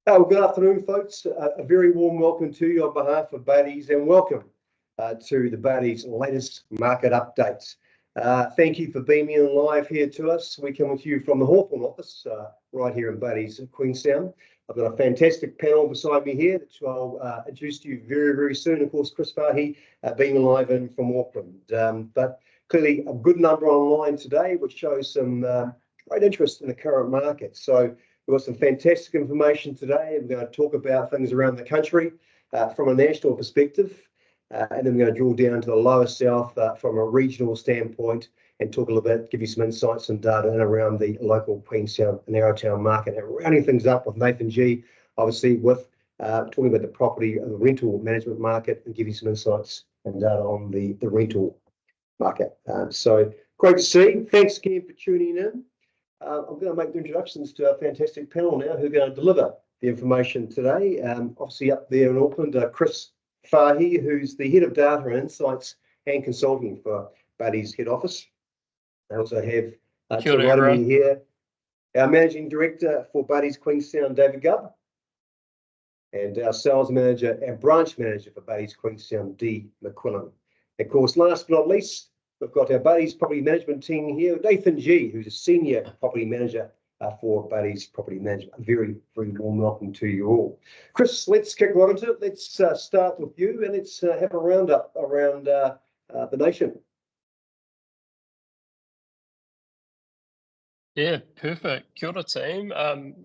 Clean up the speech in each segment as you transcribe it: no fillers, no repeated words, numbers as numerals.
Well, good afternoon, folks. A very warm welcome to you on behalf of Bayleys, and welcome to the Bayleys latest market updates. Thank you for beaming in live here to us. We come with you from the Hawthorn office, right here in Bayleys, Queenstown. I've got a fantastic panel beside me here that I'll introduce to you very, very soon. Of course, Chris Fahey beaming live in from Auckland. But clearly a good number online today, which shows some great interest in the current market. So we've got some fantastic information today. We're going to talk about things around the country from a national perspective, and then we're going to drill down to the lower south from a regional standpoint and talk a little bit, give you some insights and data in around the local Queenstown and Arrowtown market. And rounding things up with Nathan G, obviously with talking about the property and the rental management market, and give you some insights and data on the rental market. So great to see. Thanks again for tuning in. I'm going to make the introductions to our fantastic panel now, who are going to deliver the information today. Obviously up there in Auckland, Chris Fahey, who's the Head of Data and Insights and Consulting for Bayleys Head Office. I also have to right me here, our Managing Director for Bayleys Queenstown, David Gubb, and our Sales Manager and Branch Manager for Bayleys Queenstown, Dee McQuillan. Of course, last but not least, we've got our Bayleys Property Management team here, Nathan G, who's a Senior Property Manager for Bayleys Property Management. A very, very warm welcome to you all. Chris, let's kick right into it. Let's start with you, and let's have a roundup around the nation. Yeah, perfect. Kia ora, team.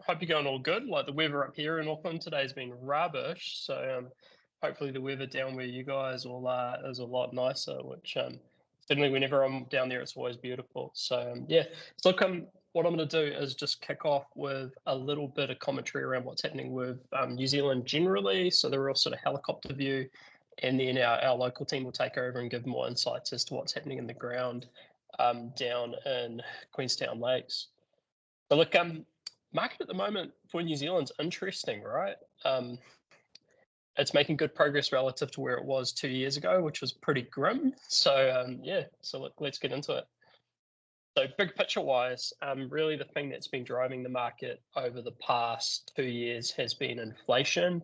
Hope you're going all good. Like, the weather up here in Auckland today has been rubbish, so hopefully the weather down where you guys all are is a lot nicer, which certainly whenever I'm down there, it's always beautiful. So yeah, so what I'm going to do is just kick off with a little bit of commentary around what's happening with New Zealand generally, so the real sort of helicopter view, and then our local team will take over and give more insights as to what's happening in the ground down in Queenstown Lakes. So look, market at the moment for New Zealand's interesting, right? It's making good progress relative to where it was 2 years ago, which was pretty grim. So yeah, so look, let's get into it. So big picture wise, really the thing that's been driving the market over the past 2 years has been inflation.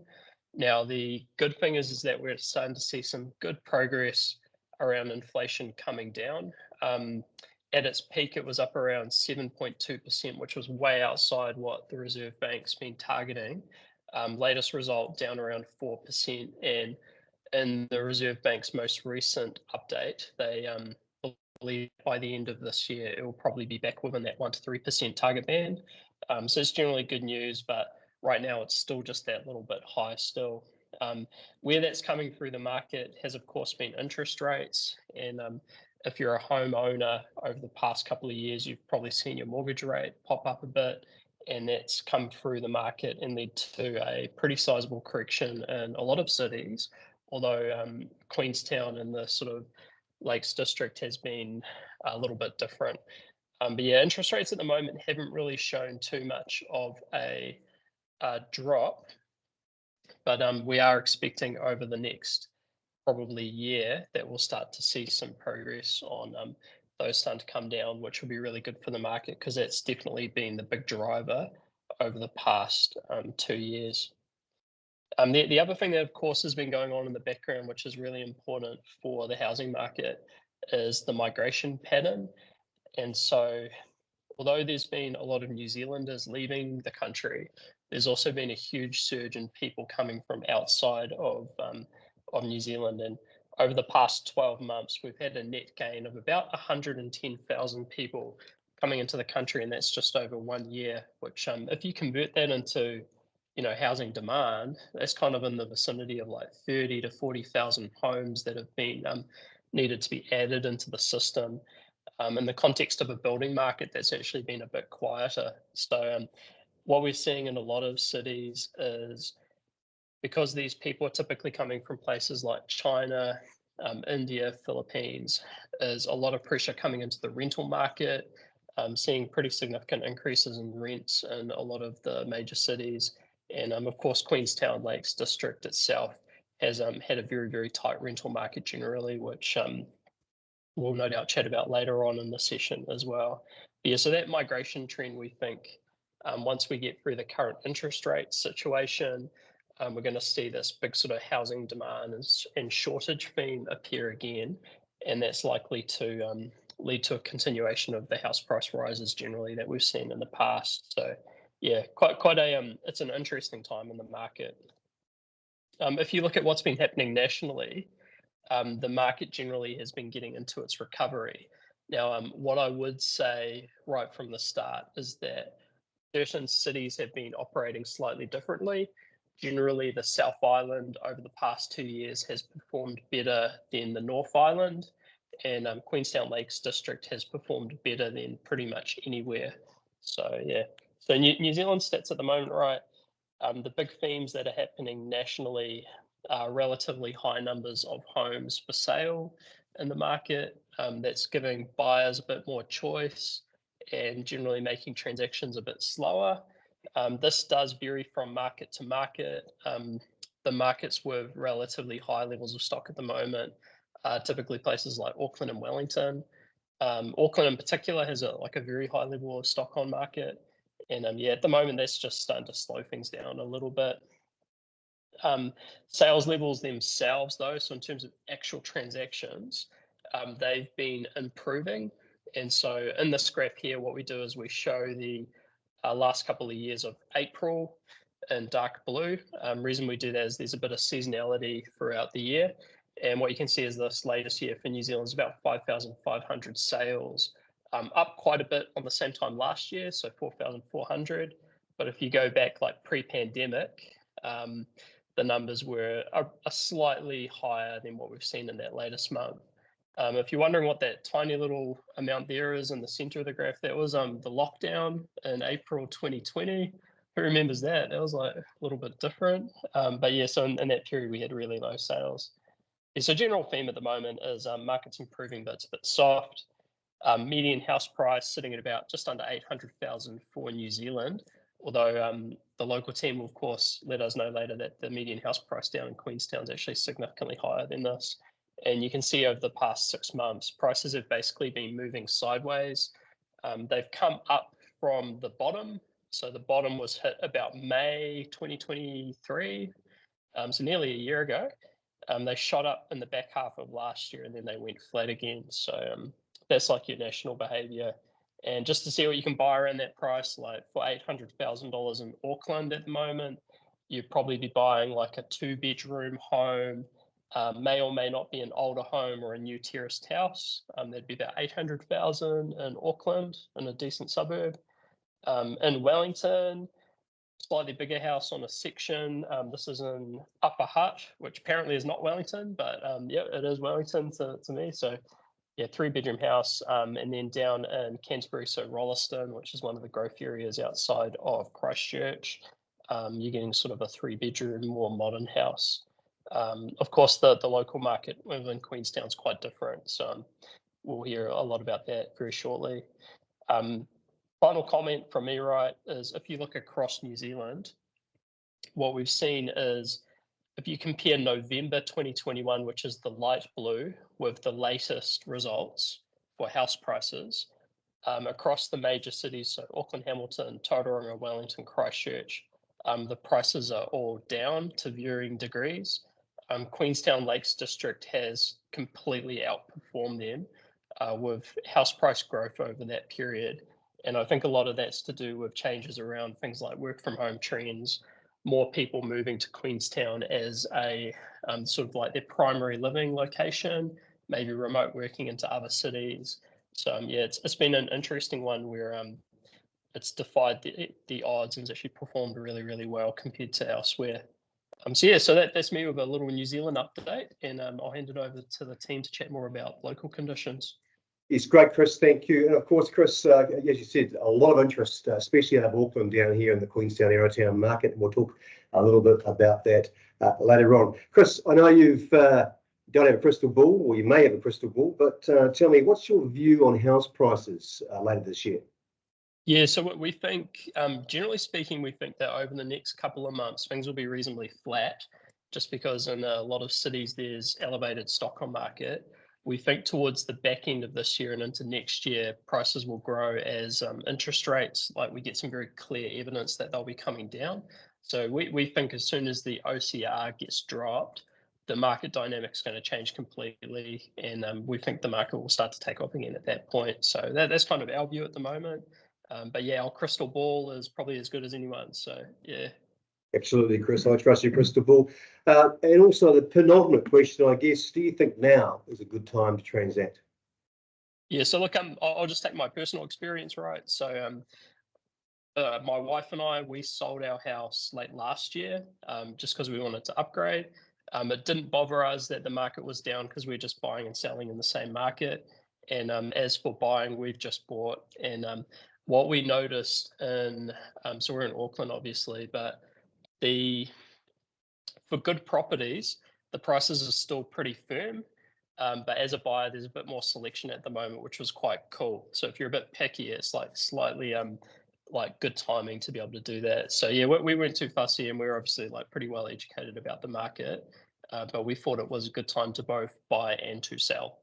Now, the good thing is that we're starting to see some good progress around inflation coming down. At its peak, it was up around 7.2%, which was way outside what the Reserve Bank's been targeting. Latest result down around 4%, and in the Reserve Bank's most recent update, they believe by the end of this year it will probably be back within that 1 to 3% target band. So it's generally good news, but right now it's still just that little bit high still. Where that's coming through the market has of course been interest rates, and if you're a homeowner over the past couple of years, you've probably seen your mortgage rate pop up a bit, and that's come through the market and led to a pretty sizable correction in a lot of cities, although Queenstown and the sort of Lakes District has been a little bit different. But yeah, interest rates at the moment haven't really shown too much of a drop, but we are expecting over the next probably year that we'll start to see some progress on those starting to come down, which will be really good for the market because that's definitely been the big driver over the past 2 years. The other thing that of course has been going on in the background, which is really important for the housing market, is the migration pattern. And so although there's been a lot of New Zealanders leaving the country, there's also been a huge surge in people coming from outside of New Zealand. And over the past 12 months, we've had a net gain of about 110,000 people coming into the country, and that's just over 1 year, which if you convert that into housing demand, that's kind of in the vicinity of like 30 to 40,000 homes that have been needed to be added into the system. In the context of a building market, that's actually been a bit quieter. So what we're seeing in a lot of cities is, because these people are typically coming from places like China, India, Philippines, is a lot of pressure coming into the rental market, seeing pretty significant increases in rents in a lot of the major cities. And of course, Queenstown Lakes District itself has had a very, very tight rental market generally, which we'll no doubt chat about later on in the session as well. Yeah, so that migration trend, we think, Once we get through the current interest rate situation, we're going to see this big sort of housing demand and shortage theme appear again, and that's likely to lead to a continuation of the house price rises generally that we've seen in the past. So, yeah, quite a it's an interesting time in the market. If you look at what's been happening nationally, the market generally has been getting into its recovery. Now, what I would say right from the start is that certain cities have been operating slightly differently. Generally, the South Island over the past 2 years has performed better than the North Island, and Queenstown Lakes District has performed better than pretty much anywhere. So yeah, so New Zealand stats at the moment, right? The big themes that are happening nationally are relatively high numbers of homes for sale in the market. That's giving buyers a bit more choice and generally making transactions a bit slower. This does vary from market to market. The markets with relatively high levels of stock at the moment are typically places like Auckland and Wellington. Auckland in particular has a very high level of stock on market. And yeah, at the moment, that's just starting to slow things down a little bit. Sales levels themselves, though, so in terms of actual transactions, they've been improving. And so in this graph here, what we do is we show the last couple of years of April in dark blue. Reason we do that is there's a bit of seasonality throughout the year. And what you can see is this latest year for New Zealand is about 5,500 sales, up quite a bit on the same time last year, so 4,400. But if you go back like pre-pandemic, the numbers were a slightly higher than what we've seen in that latest month. If you're wondering what that tiny little amount there is in the center of the graph, that was the lockdown in April 2020. Who remembers that? That was like a little bit different. But yeah, so in that period, we had really low sales. Yeah, so general theme at the moment is market's improving, but it's a bit soft. Median house price sitting at about just under 800,000 for New Zealand, although the local team will, of course, let us know later that the median house price down in Queenstown is actually significantly higher than this. And you can see over the past 6 months, prices have basically been moving sideways. They've come up from the bottom. So the bottom was hit about May 2023, so nearly a year ago. They shot up in the back half of last year and then they went flat again. So that's like your national behavior. And just to see what you can buy around that price, like for $800,000 in Auckland at the moment, you'd probably be buying like a 2-bedroom home. May or may not be an older home or a new terraced house. That'd be about 800,000 in Auckland, in a decent suburb. In Wellington, slightly bigger house on a section. This is in Upper Hutt, which apparently is not Wellington, but yeah, it is Wellington to me. So yeah, 3-bedroom house, and then down in Canterbury, so Rolleston, which is one of the growth areas outside of Christchurch. You're getting sort of a 3-bedroom, more modern house. Of course, the local market within Queenstown is quite different, so we'll hear a lot about that very shortly. Final comment from me, right, is if you look across New Zealand, what we've seen is if you compare November 2021, which is the light blue, with the latest results for house prices across the major cities, so Auckland, Hamilton, Tauranga, Wellington, Christchurch, the prices are all down to varying degrees. Queenstown Lakes District has completely outperformed them with house price growth over that period. And I think a lot of that's to do with changes around things like work from home trends, more people moving to Queenstown as a sort of like their primary living location, maybe remote working into other cities. So yeah, it's been an interesting one where it's defied the odds and has actually performed really, really well compared to elsewhere. So yeah, so that's me with a little New Zealand update, and I'll hand it over to the team to chat more about local conditions. It's great, Chris. Thank you. And of course, Chris, as you said, a lot of interest, especially out of Auckland down here in the Queenstown Arrowtown market. And we'll talk a little bit about that later on. Chris, I know you've don't have a crystal ball, or you may have a crystal ball, but tell me, what's your view on house prices later this year? Yeah, so what we think, generally speaking, we think that over the next couple of months, things will be reasonably flat, just because in a lot of cities there's elevated stock on market. we think towards the back end of this year and into next year, prices will grow as interest rates, like we get some very clear evidence that they'll be coming down. So we think as soon as the OCR gets dropped, the market dynamic's going to change completely, and we think the market will start to take off again at that point. So that's kind of our view at the moment. But yeah, our crystal ball is probably as good as anyone's. So yeah. Absolutely, Chris. I trust your crystal ball. And also the penultimate question, I guess, do you think now is a good time to transact? Yeah, so look, I'll just take my personal experience, right? So my wife and I, we sold our house late last year just because we wanted to upgrade. It didn't bother us that the market was down because we we're just buying and selling in the same market. And as for buying, we've just bought. And what we noticed so we're in Auckland, obviously, but for good properties, the prices are still pretty firm. But as a buyer, there's a bit more selection at the moment, which was quite cool. So if you're a bit picky, it's like slightly like good timing to be able to do that. So yeah, we weren't too fussy, and we were obviously like pretty well educated about the market, but we thought it was a good time to both buy and to sell.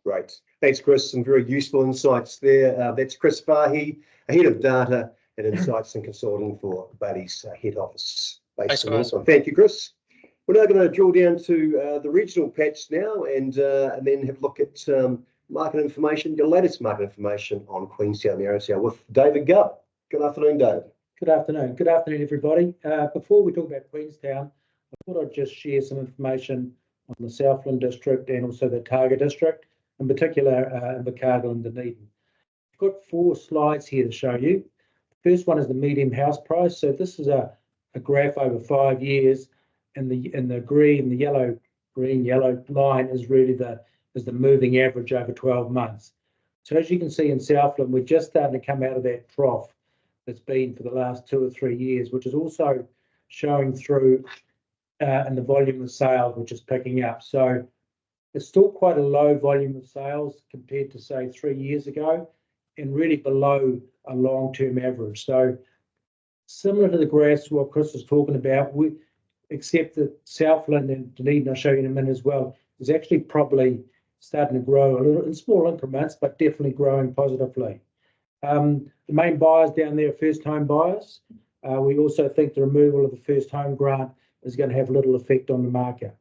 Great. Thanks, Chris. Some very useful insights there. That's Chris Fahey, Head of Data and Insights and Consulting for Bayleys Head Office based in Auckland. Thank you, Chris. We're now going to drill down to the regional patch now and then have a look at market information, your latest market information on Queenstown, the RSL, with David Gubb. Good afternoon, David. Good afternoon. Good afternoon, everybody. Before we talk about Queenstown, I thought I'd just share some information on the Southland District and also the Targa District, in particular Invercargill and Dunedin. I've got 4 slides here to show you. The first one is the median house price. So this is a graph over 5 years, and the green yellow line is really the moving average over 12 months. So as you can see in Southland, we're just starting to come out of that trough that's been for the last 2 or 3 years, which is also showing through in the volume of sales, which is picking up. So it's still quite a low volume of sales compared to, say, 3 years ago, and really below a long-term average. So similar to the graphs what Chris was talking about, except that Southland and Dunedin, I'll show you in a minute as well, is actually probably starting to grow a little in small increments, but definitely growing positively. The main buyers down there are first home buyers. We also think the removal of the first home grant is going to have little effect on the market.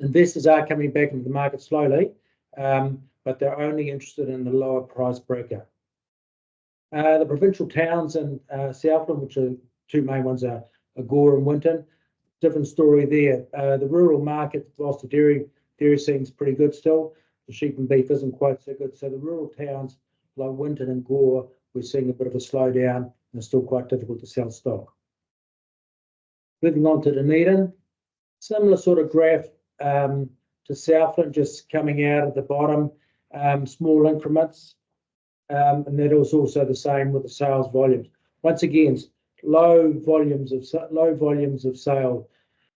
Investors are coming back into the market slowly, but they're only interested in the lower price bracket. The provincial towns in Southland, which are 2 main ones, are Gore and Winton. Different story there. The rural market, whilst the dairy scene's pretty good still, the sheep and beef isn't quite so good. So the rural towns like Winton and Gore, we're seeing a bit of a slowdown, and it's still quite difficult to sell stock. Moving on to Dunedin, similar sort of graph to Southland, just coming out at the bottom, small increments, and that was also the same with the sales volumes. Once again, low volumes of sale,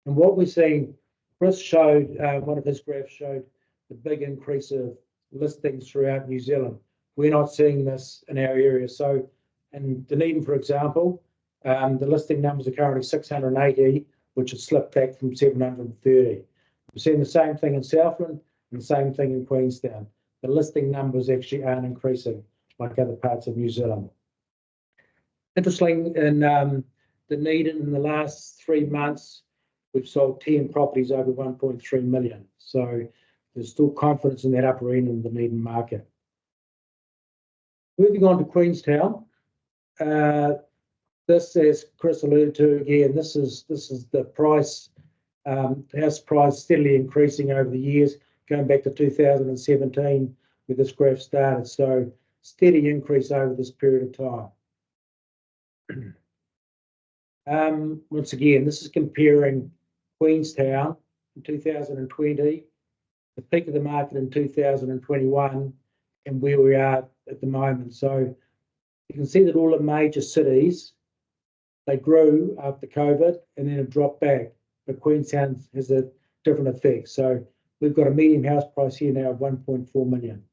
and what we're seeing, Chris showed one of his graphs showed the big increase of listings throughout New Zealand. We're not seeing this in our area. So in Dunedin, for example, the listing numbers are currently 680, which has slipped back from 730. We're seeing the same thing in Southland and the same thing in Queenstown. The listing numbers actually aren't increasing like other parts of New Zealand. Interesting, in Dunedin, in the last 3 months, we've sold 10 properties over 1.3 million. So there's still confidence in that upper end of the Dunedin market. Moving on to Queenstown, this, as Chris alluded to again, this is the price, house price steadily increasing over the years, going back to 2017 where this graph started. So steady increase over this period of time. Once again, this is comparing Queenstown in 2020, the peak of the market in 2021, and where we are at the moment. So you can see that all the major cities, they grew after COVID and then have dropped back, but Queenstown has a different effect. So we've got a median house price here now of 1.4 million.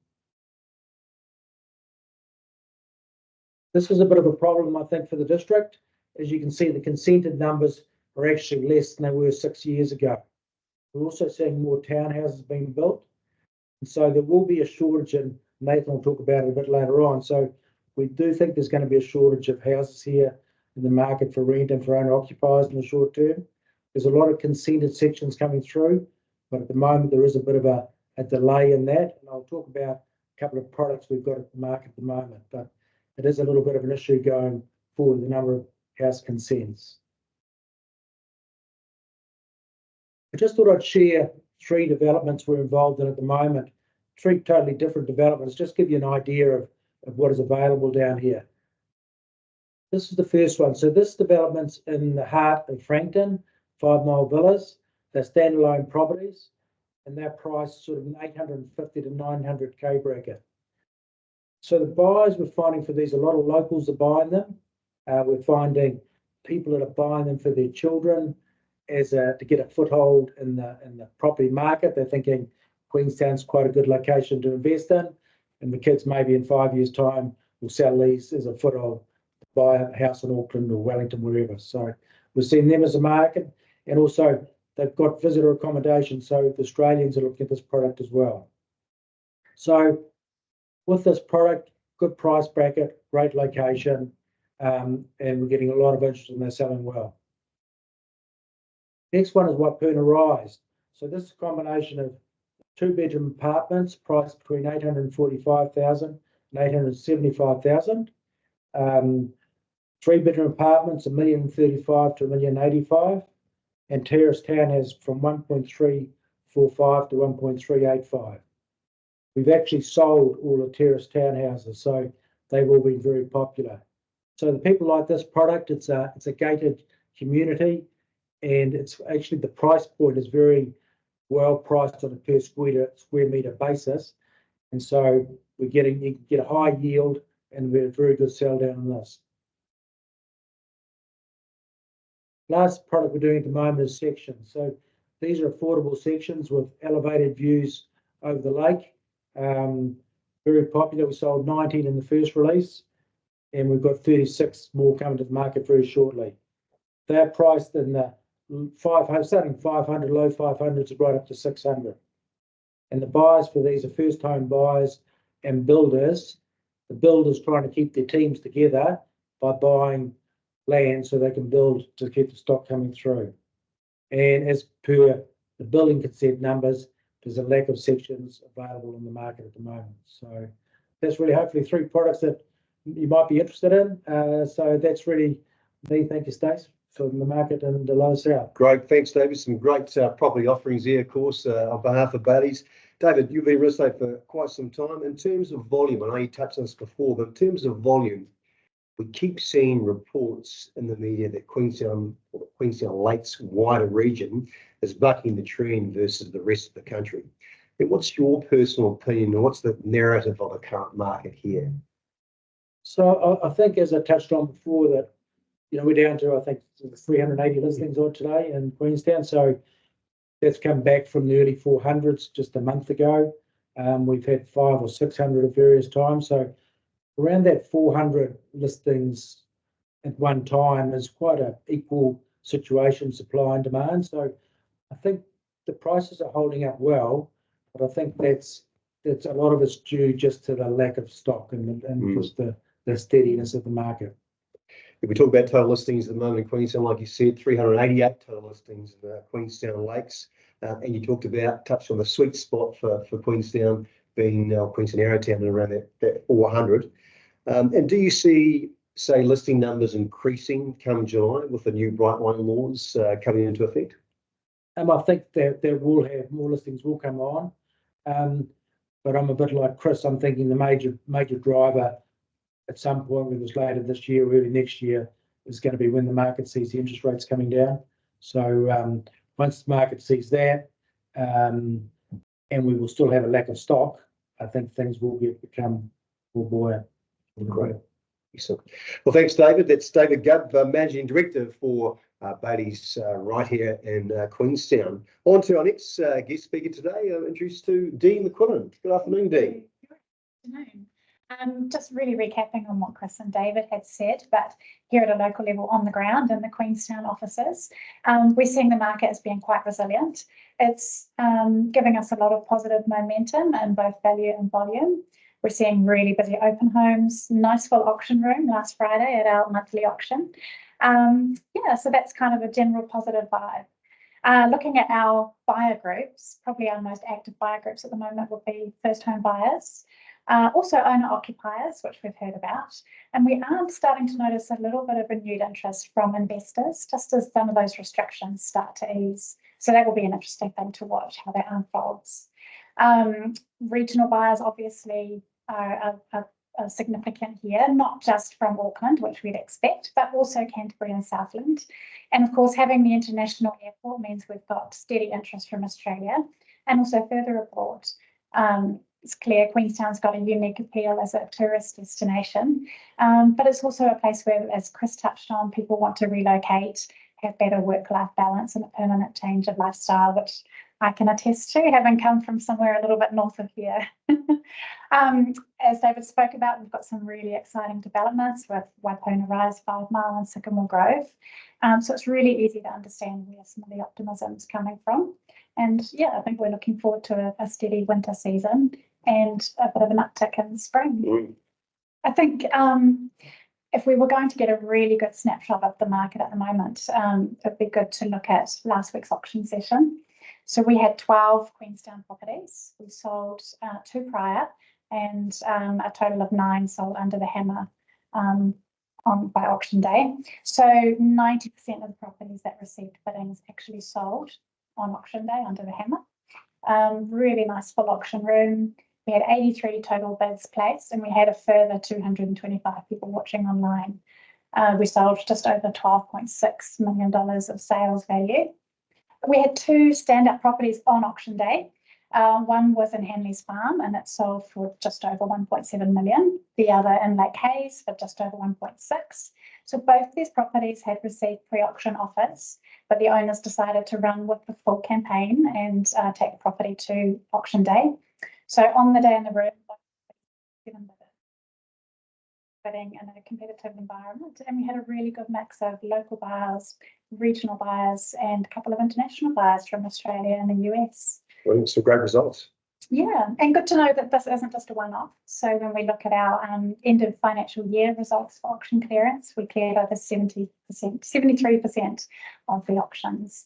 This was a bit of a problem, I think, for the district. As you can see, the consented numbers are actually less than they were 6 years ago. We're also seeing more townhouses being built. And so there will be a shortage, and Nathan will talk about it a bit later on. So we do think there's going to be a shortage of houses here in the market for rent and for owner occupiers in the short term. There's a lot of consented sections coming through, but at the moment there is a bit of a delay in that. And I'll talk about a couple of products we've got at the market at the moment, but it is a little bit of an issue going forward, the number of house consents. I just thought I'd share 3 developments we're involved in at the moment, 3 totally different developments, just give you an idea of what is available down here. This is the first one. So this development's in the heart of Frankton, 5 Mile Villas. They're standalone properties, and they're priced sort of an 850 to 900k bracket. So the buyers we're finding for these, a lot of locals are buying them. We're finding people that are buying them for their children to get a foothold in the property market. They're thinking Queenstown's quite a good location to invest in, and the kids maybe in 5 years' time will sell these as a foothold to buy a house in Auckland or Wellington, wherever. So we're seeing them as a market, and also they've got visitor accommodation, so the Australians are looking at this product as well. So with this product, good price bracket, great location, and we're getting a lot of interest and they're selling well. Next one is Waipuna Rise. So this is a combination of 2-bedroom apartments priced between 845,000 and 875,000. 3-bedroom apartments, 1,035,000 to 1,085,000, and terrace townhouses from 1.345 to 1.385. We've actually sold all the terrace townhouses, so they've all been very popular. So the people like this product. It's a gated community, and it's actually the price point is very well priced on a per square meter basis, and so you can get a high yield and we're a very good sell down on this. Last product we're doing at the moment is sections. So these are affordable sections with elevated views over the lake. Very popular. We sold 19 in the first release, and we've got 36 more coming to the market very shortly. They're priced in the starting 500, low 500s, right up to 600. And the buyers for these are first-time buyers and builders. The builders trying to keep their teams together by buying land so they can build to keep the stock coming through. And as per the building consent numbers, there's a lack of sections available in the market at the moment. So that's really hopefully 3 products that you might be interested in. So that's really me. Thank you, Stace, for the market and the low south. Great, thanks, David. Some great property offerings here, of course, on behalf of Bayleys. David, you've been in real estate for quite some time. In terms of volume, I know you touched on this before, but in terms of volume, we keep seeing reports in the media that Queenstown Lakes wider region is bucking the trend versus the rest of the country. And what's your personal opinion, or what's the narrative of the current market here? So I think, as I touched on before, that we're down to, I think, 380 listings on today in Queenstown. So that's come back from the early 400s just a month ago. We've had 500 or 600 at various times. So around that 400 listings at one time is quite an equal situation, supply and demand. So I think the prices are holding up well, but I think that's a lot of it's due just to the lack of stock and just the steadiness of the market. If we talk about total listings at the moment in Queenstown, like you said, 388 total listings in Queenstown Lakes. And you touched on the sweet spot for Queenstown being Queenstown Arrowtown and around that 400. And do you see, say, listing numbers increasing come July with the new Bright Line laws coming into effect? I think that there will have more listings will come on. But I'm a bit like Chris. I'm thinking the major driver at some point, whether it's later this year or early next year, is going to be when the market sees the interest rates coming down. So once the market sees that, and we will still have a lack of stock, I think things will become more buoyant. Great. Excellent. Well, thanks, David. That's David Gubb, Managing Director for Bayleys right here in Queenstown. On to our next guest speaker today, introduced to Dee McQuillan. Good afternoon, Dee. Good afternoon. Just really recapping on what Chris and David had said, but here at a local level on the ground in the Queenstown offices, we're seeing the market as being quite resilient. It's giving us a lot of positive momentum in both value and volume. We're seeing really busy open homes, nice full auction room last Friday at our monthly auction. Yeah, so that's kind of a general positive vibe. Looking at our buyer groups, probably our most active buyer groups at the moment would be first home buyers. Also owner occupiers, which we've heard about. And we are starting to notice a little bit of renewed interest from investors, just as some of those restrictions start to ease. So that will be an interesting thing to watch, how that unfolds. Regional buyers obviously are significant here, not just from Auckland, which we'd expect, but also Canterbury and Southland. And of course, having the international airport means we've got steady interest from Australia and also further abroad. It's clear Queenstown's got a unique appeal as a tourist destination, but it's also a place where, as Chris touched on, people want to relocate, have better work-life balance and a permanent change of lifestyle, which I can attest to, having come from somewhere a little bit north of here. As David spoke about, we've got some really exciting developments with Waipuna Rise, 5 Mile and Sycamore Grove. So it's really easy to understand where some of the optimism is coming from. And yeah, I think we're looking forward to a steady winter season and a bit of an uptick in spring. I think if we were going to get a really good snapshot of the market at the moment, it'd be good to look at last week's auction session. So we had 12 Queenstown properties. We sold 2 prior and a total of 9 sold under the hammer by auction day. So 90% of the properties that received biddings actually sold on auction day under the hammer. Really nice full auction room. We had 83 total bids placed and we had a further 225 people watching online. We sold just over $12.6 million of sales value. We had 2 standout properties on auction day. One was in Henley's Farm and it sold for just over 1.7 million. The other in Lake Hayes for just over 1.6. So both these properties had received pre-auction offers, but the owners decided to run with the full campaign and take the property to auction day. So on the day in the room, bidding in a competitive environment, and we had a really good mix of local buyers, regional buyers, and a couple of international buyers from Australia and the US. Well, some great results. Yeah, and good to know that this isn't just a one-off. So when we look at our end of financial year results for auction clearance, we cleared over 73% of the auctions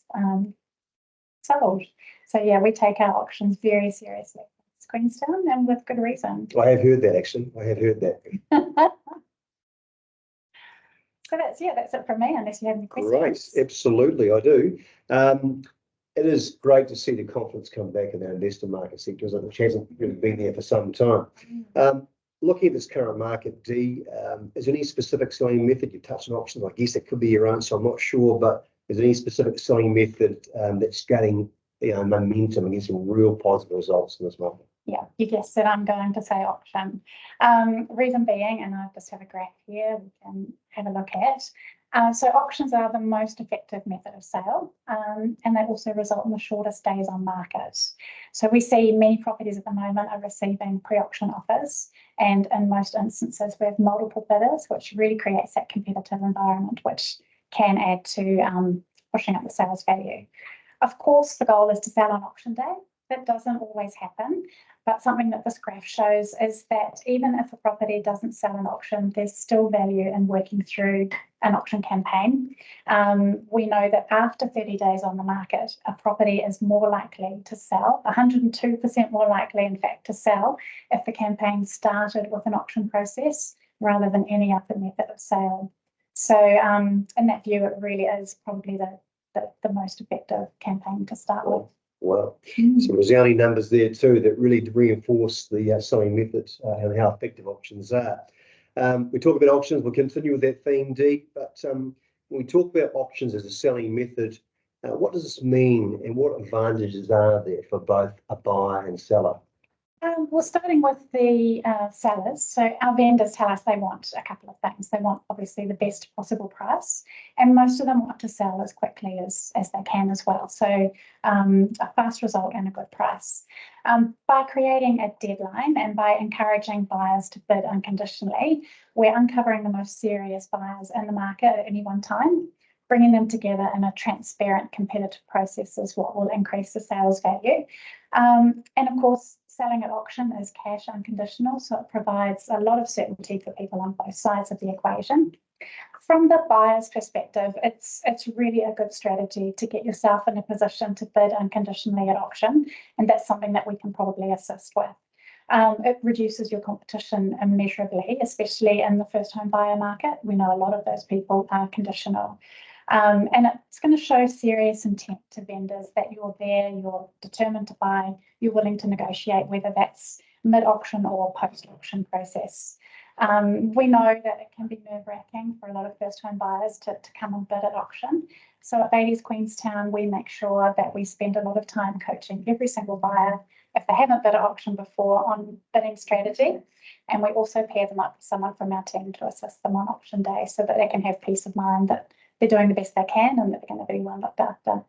sold. So yeah, we take our auctions very seriously. It's Queenstown, and with good reason. I have heard that actually. I have heard that. So that's it from me, unless you have any questions. Great, absolutely, I do. It is great to see the confidence come back in our investor market sector, which hasn't really been there for some time. Looking at this current market, Dee, is there any specific selling method? You touched on options. I guess it could be your own, so I'm not sure, but is there any specific selling method that's getting momentum and getting some real positive results in this market? Yeah, you guessed it. I'm going to say auction. Reason being, and I just have a graph here we can have a look at. So auctions are the most effective method of sale, and they also result in the shortest days on market. So we see many properties at the moment are receiving pre-auction offers, and in most instances we have multiple bidders, which really creates that competitive environment, which can add to pushing up the sales value. Of course, the goal is to sell on auction day. That doesn't always happen, but something that this graph shows is that even if a property doesn't sell in auction, there's still value in working through an auction campaign. We know that after 30 days on the market, a property is more likely to sell, 102% more likely, in fact, to sell if the campaign started with an auction process rather than any other method of sale. So in that view, it really is probably the most effective campaign to start with. Wow, some resounding numbers there too that really reinforce the selling methods and how effective auctions are. We talk about auctions, we'll continue with that theme, Dee, but when we talk about auctions as a selling method, what does this mean and what advantages are there for both a buyer and seller? Well, starting with the sellers, so our vendors tell us they want a couple of things. They want obviously the best possible price, and most of them want to sell as quickly as they can as well. So a fast result and a good price. By creating a deadline and by encouraging buyers to bid unconditionally, we're uncovering the most serious buyers in the market at any one time. Bringing them together in a transparent, competitive process is what will increase the sales value. And of course, selling at auction is cash unconditional, so it provides a lot of certainty for people on both sides of the equation. From the buyer's perspective, it's really a good strategy to get yourself in a position to bid unconditionally at auction, and that's something that we can probably assist with. It reduces your competition immeasurably, especially in the first home buyer market. We know a lot of those people are conditional. And it's going to show serious intent to vendors that you're there, you're determined to buy, you're willing to negotiate, whether that's mid-auction or post-auction process. We know that it can be nerve-wracking for a lot of first-home buyers to come and bid at auction. So at Bayleys Queenstown, we make sure that we spend a lot of time coaching every single buyer, if they haven't bid at auction before, on bidding strategy. And we also pair them up with someone from our team to assist them on auction day so that they can have peace of mind that they're doing the best they can and that they're going to be well looked after.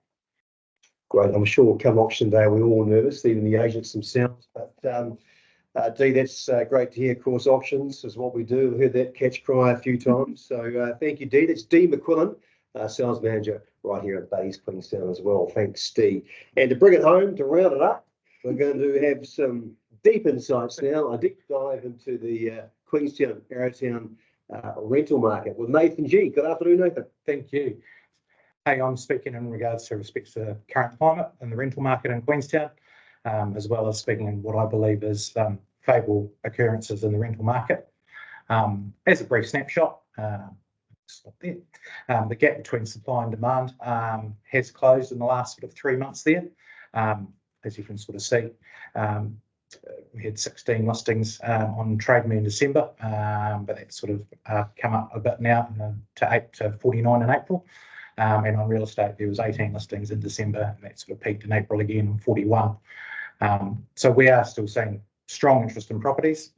Great. I'm sure come auction day, we're all nervous, even the agents themselves. But Dee, that's great to hear. Of course, auctions is what we do. We've heard that catch cry a few times. So thank you, Dee. That's Dee McQuillan, sales manager right here at Bayleys Queenstown as well. Thanks, Dee. And to bring it home, to round it up, we're going to have some deep insights now, a deep dive into the Queenstown, Arrowtown rental market with Nathan G. Good afternoon, Nathan. Thank you. Hey, I'm speaking in regards to respects to the current climate in the rental market in Queenstown, as well as speaking in what I believe is favourable occurrences in the rental market. As a brief snapshot, the gap between supply and demand has closed in the last sort of 3 months there. As you can sort of see, we had 16 listings on Trade Me in December, but that's sort of come up a bit now to 49 in April. And on real estate, there was 18 listings in December, and that sort of peaked in April again on 41. So we are still seeing strong interest in properties.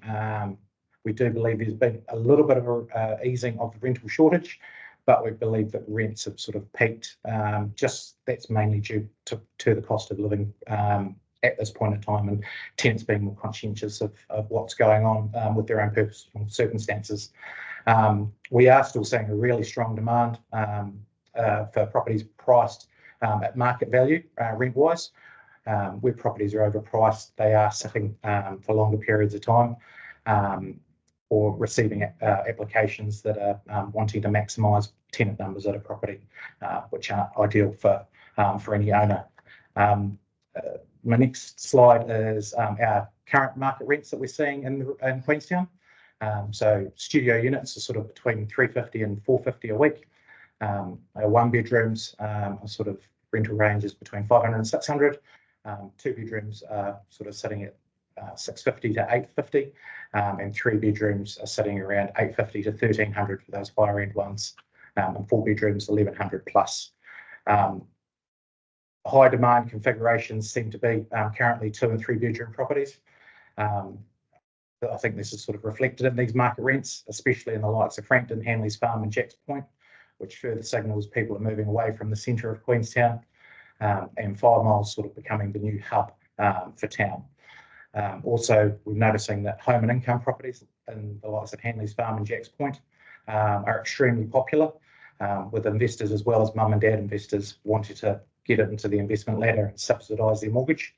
We do believe there's been a little bit of a easing of the rental shortage, but we believe that rents have sort of peaked. That's mainly due to the cost of living at this point in time, and tenants being more conscientious of what's going on with their own personal circumstances. We are still seeing a really strong demand for properties priced at market value, rent-wise. Where properties are overpriced, they are sitting for longer periods of time, or receiving applications that are wanting to maximise tenant numbers at a property, which aren't ideal for any owner. My next slide is our current market rents that we're seeing in Queenstown. So studio units are sort of between $350 and $450 a week. Our one bedrooms are sort of rental ranges between $500 and $600. Two bedrooms are sort of sitting at $650 to $850, and three bedrooms are sitting around $850 to $1,300 for those higher end ones, and four bedrooms $1,100 plus. High demand configurations seem to be currently 2 and 3 bedroom properties. I think this is sort of reflected in these market rents, especially in the likes of Frankton, Hanley's Farm and Jacks Point, which further signals people are moving away from the centre of Queenstown, and 5 Miles sort of becoming the new hub for town. Also, we're noticing that home and income properties in the likes of Hanley's Farm and Jacks Point are extremely popular, with investors as well as mum and dad investors wanting to get it into the investment ladder and subsidise their mortgage.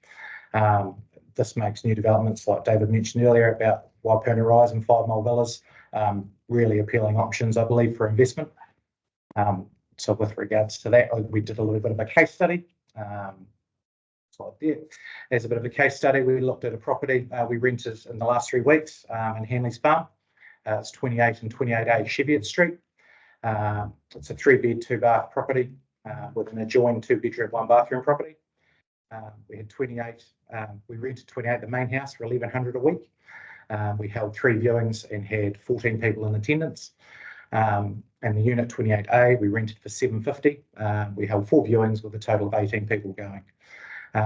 This makes new developments, like David mentioned earlier about Waipuna Rise and 5 Mile Villas, really appealing options, I believe, for investment. So with regards to that, we did a little bit of a case study. Slide there. As a bit of a case study, we looked at a property we rented in the last 3 weeks in Hanley's Farm. It's 28 and 28A Cheviot Street. It's a 3-bed, 2-bath property with an adjoined 2-bedroom, 1-bathroom property. We had 28. We rented 28 the main house for $1,100 a week. We held 3 viewings and had 14 people in attendance. And the unit 28A we rented for $750. We held 4 viewings with a total of 18 people going.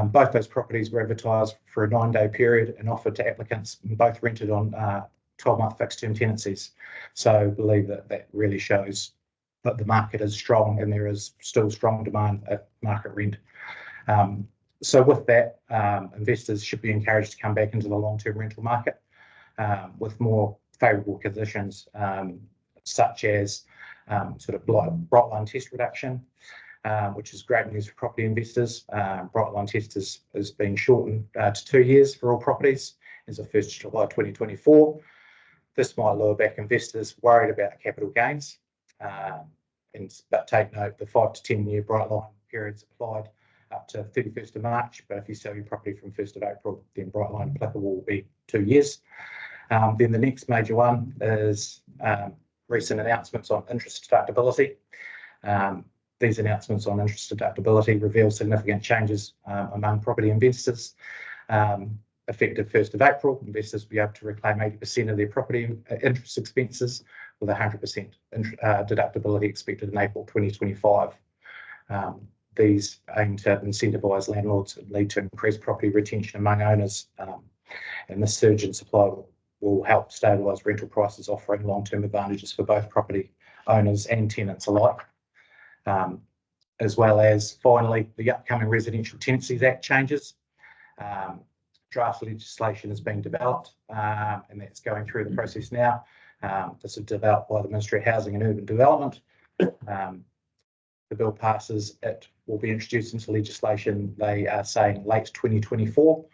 Both those properties were advertised for a 9-day period and offered to applicants, and both rented on 12-month fixed-term tenancies. So I believe that really shows that the market is strong and there is still strong demand at market rent. So with that, investors should be encouraged to come back into the long-term rental market with more favourable conditions, such as sort of bright line test reduction, which is great news for property investors. Bright line test is being shortened to 2 years for all properties as of 1st July 2024. This might lure back investors worried about capital gains. But take note, the 5 to 10 year bright line periods applied up to 31st of March. But if you sell your property from 1st of April, then bright line applicable will be 2 years. Then the next major one is recent announcements on interest deductibility. These announcements on interest deductibility reveal significant changes among property investors. Effective 1st of April, investors will be able to reclaim 80% of their property interest expenses with 100% deductibility expected in April 2025. These aim to incentivise landlords and lead to increased property retention among owners. And this surge in supply will help stabilise rental prices, offering long-term advantages for both property owners and tenants alike. As well as, finally, the upcoming Residential Tenancies Act changes. Draft legislation is being developed, and that's going through the process now. This is developed by the Ministry of Housing and Urban Development. The bill passes, it will be introduced into legislation, they are saying late 2024.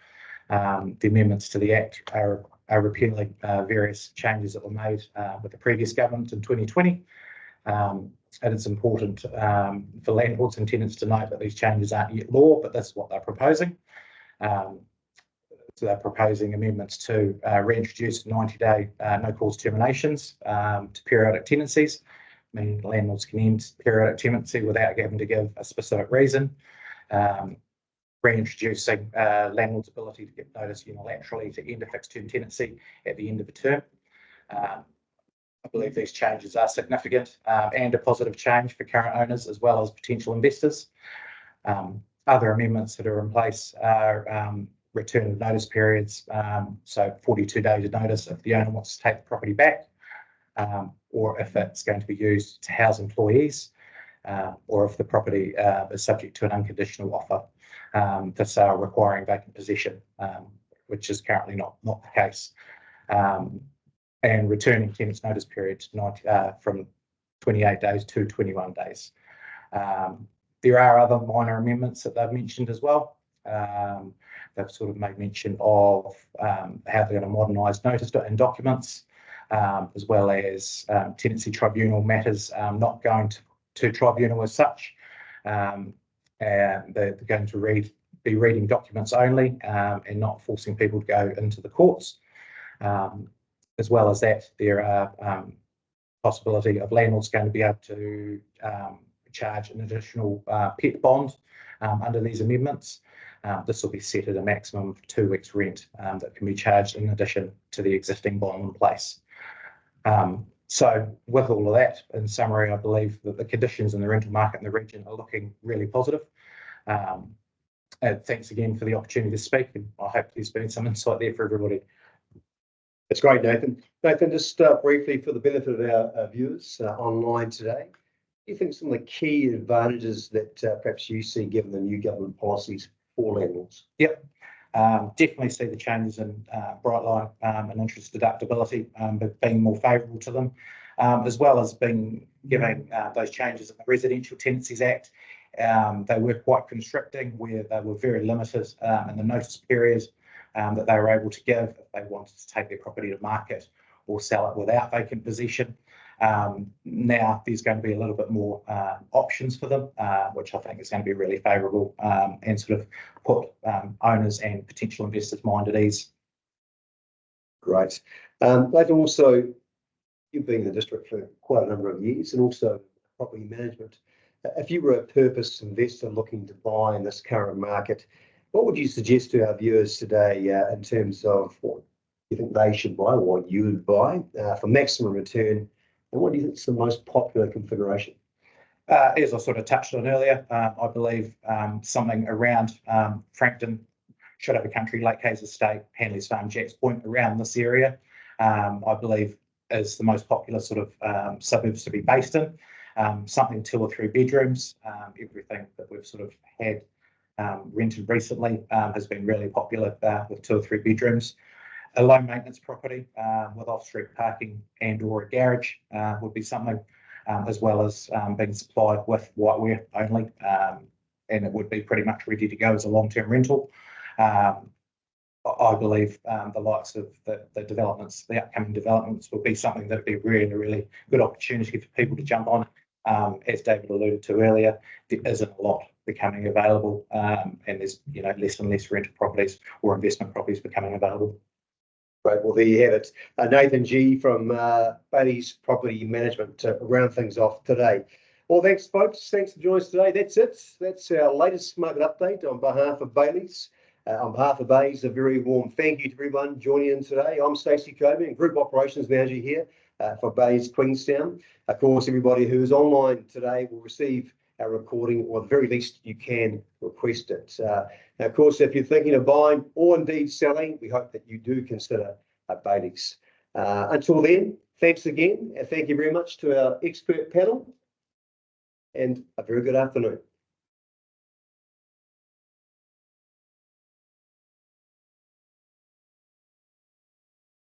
The amendments to the Act are repealing various changes that were made with the previous government in 2020. And it's important for landlords and tenants to note that these changes aren't yet law, but that's what they're proposing. So they're proposing amendments to reintroduce 90-day no-cause terminations to periodic tenancies, meaning landlords can end periodic tenancy without having to give a specific reason. Reintroducing landlords' ability to give notice unilaterally to end a fixed-term tenancy at the end of a term. I believe these changes are significant and a positive change for current owners as well as potential investors. Other amendments that are in place are return of notice periods, so 42 days of notice if the owner wants to take the property back, or if it's going to be used to house employees, or if the property is subject to an unconditional offer for sale requiring vacant possession, which is currently not the case. And returning tenants' notice periods from 28 days to 21 days. There are other minor amendments that they've mentioned as well. They've sort of made mention of how they're going to modernise notice and documents, as well as tenancy tribunal matters not going to tribunal as such. And they're going to be reading documents only and not forcing people to go into the courts. As well as that, there are possibility of landlords going to be able to charge an additional PET bond under these amendments. This will be set at a maximum of 2 weeks' rent that can be charged in addition to the existing bond in place. So with all of that, in summary, I believe that the conditions in the rental market in the region are looking really positive. And thanks again for the opportunity to speak, and I hope there's been some insight there for everybody. That's great, Nathan. Nathan, just briefly for the benefit of our viewers online today, do you think some of the key advantages that perhaps you see given the new government policies for landlords? Yep, definitely see the changes in bright line and interest deductibility being more favourable to them, as well as giving those changes in the Residential Tenancies Act. They were quite constricting, where they were very limited in the notice period that they were able to give if they wanted to take their property to market or sell it without vacant possession. Now there's going to be a little bit more options for them, which I think is going to be really favourable and sort of put owners and potential investors' mind at ease. Great. Nathan, also, you've been in the district for quite a number of years and also property management. If you were a purpose investor looking to buy in this current market, what would you suggest to our viewers today in terms of what you think they should buy, or what you would buy for maximum return, and what do you think is the most popular configuration? As I sort of touched on earlier, I believe something around Frankton, Shotover Country, Lake Hayes Estate, Hanley's Farm, Jacks Point, around this area, I believe is the most popular sort of suburbs to be based in. Something 2 or 3 bedrooms. Everything that we've sort of had rented recently has been really popular with 2 or 3 bedrooms. A low maintenance property with off-street parking and or a garage would be something, as well as being supplied with whiteware only, and it would be pretty much ready to go as a long-term rental. I believe the likes of the developments, the upcoming developments, will be something that would be a really, really good opportunity for people to jump on. As David alluded to earlier, there isn't a lot becoming available, and there's less and less rental properties or investment properties becoming available. Great. Well, there you have it. Nathan G from Bayleys Property Management to round things off today. Well, thanks, folks. Thanks for joining us today. That's it. That's our latest market update on behalf of Bayleys. On behalf of Bayleys, a very warm thank you to everyone joining in today. I'm Stacey Coburn, Group Operations Manager here for Bayleys Queenstown. Of course, everybody who is online today will receive our recording, or at the very least, you can request it. Now, of course, if you're thinking of buying or indeed selling, we hope that you do consider Bayleys. Until then, thanks again, and thank you very much to our expert panel, and a very good afternoon.